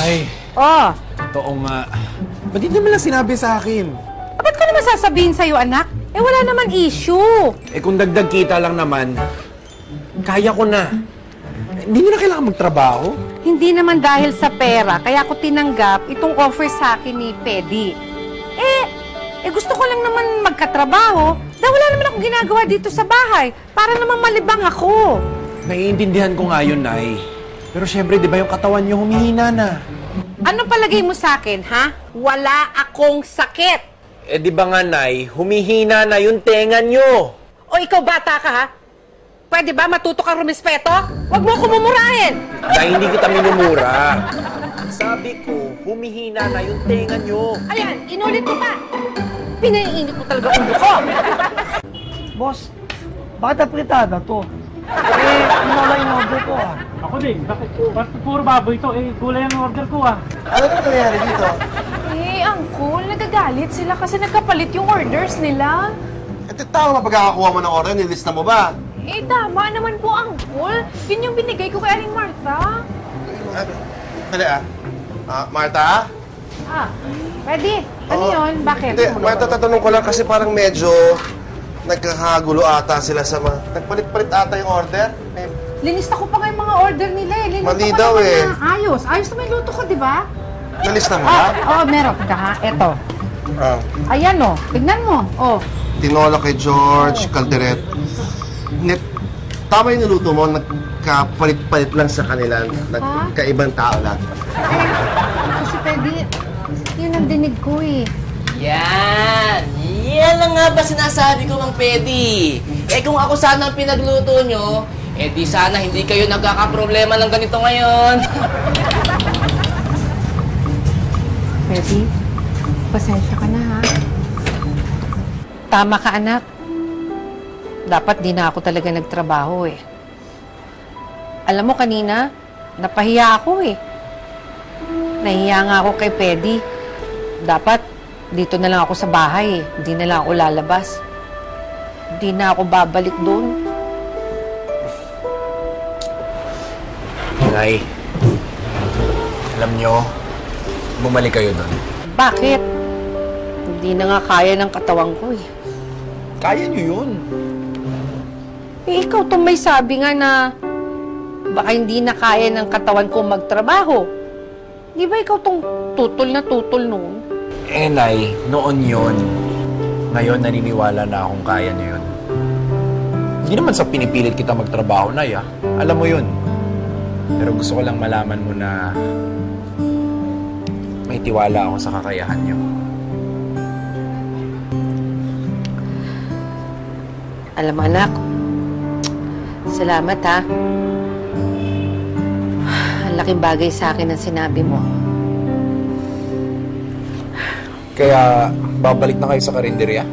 Nay, Oh, totoo nga. Ba't hindi mo lang sinabi sa akin? ba't ko naman sasabihin sa'yo, anak? Eh, wala naman issue. Eh kung dagdag kita lang naman, kaya ko na. Hindi mo na kailangan magtrabaho. Hindi naman dahil sa pera, kaya ako tinanggap itong offer sa akin ni Pedi. Gusto ko lang naman magkatrabaho dahil wala naman akong ginagawa dito sa bahay para naman malibang ako. Naiintindihan ko nga yun, Nay. Pero syempre, di ba yung katawan niyo humihina na? Ano palagay mo sa akin, ha? Wala akong sakit. Eh di ba nga, Nay, humihina na yung tenga niyo. O ikaw bata ka, ha? Pwede ba matuto kang rumispeto? Huwag mo akong mumurahin. Dahil hindi kita minumura. Sabi ko, humihina na yung tenga niyo. Ayan, inulit ko pa. Pinaiinit mo talaga ulo ko. Boss, bakit apritada to? Ano na yung order ko ah? Ako din. Bakit? Ba't puro baboy ito? Gulay ang order ko Ano na nangyari dito? Uncle, nagagalit sila kasi nagkapalit yung orders nila. Tama ba pagkakakuha mo ng order? Nilista mo ba? Tama naman po, Uncle. Yun yung binigay ko kay Aling Martha. Dali Martha? Pwede. Ano yun? Bakit? Hindi, Martha, tatanong ko lang kasi parang medyo nagkakagulo ata sila sa mga... Nagpalit-palit ata yung order. Linista ko pa nga yung mga order nila eh. Linista Mali ko daw naman eh. na ayos. Ayos naman yung luto ko, di ba? Nalista mo ba? Meron ka ha. Eto. Ah. Ayan o. Tignan mo. Tinola kay George, Calderette. Tama yung niluto mo, nagkapalit-palit lang sa kanila. Nagkaibang tao lang. Kasi pwede, yun ang dinig ko eh. Yan! Yan lang nga ba sinasabi ko, Mang Pedi? Kung ako sana ang pinagluto nyo, di sana hindi kayo nagkakaproblema ng ganito ngayon. Pwede, pasensya ka na ha. Tama ka anak. Dapat di na ako talaga nagtrabaho eh. Alam mo kanina, napahiya ako eh. Nahiya nga ako kay Pedi. Dapat dito na lang ako sa bahay eh. Hindi na lang ako lalabas. Hindi na ako babalik doon. Nay, alam nyo, bumalik kayo doon. Bakit? Hindi na nga kaya ng katawan ko eh. Kaya nyo yun. Ikaw itong may sabi nga na baka hindi na kaya ng katawan ko magtrabaho. Di ba ikaw itong tutol na tutol noon? Nay, noon yun. Ngayon, naniniwala na akong kaya nyo yun. Hindi naman sa pinipilit kita magtrabaho, Nay, ah. Alam mo yun. Pero gusto ko lang malaman mo na may tiwala ako sa kakayahan nyo. Alam mo, anak, salamat ha. Ang laking bagay sa akin ang sinabi mo. Kaya, babalik na kayo sa karinderya?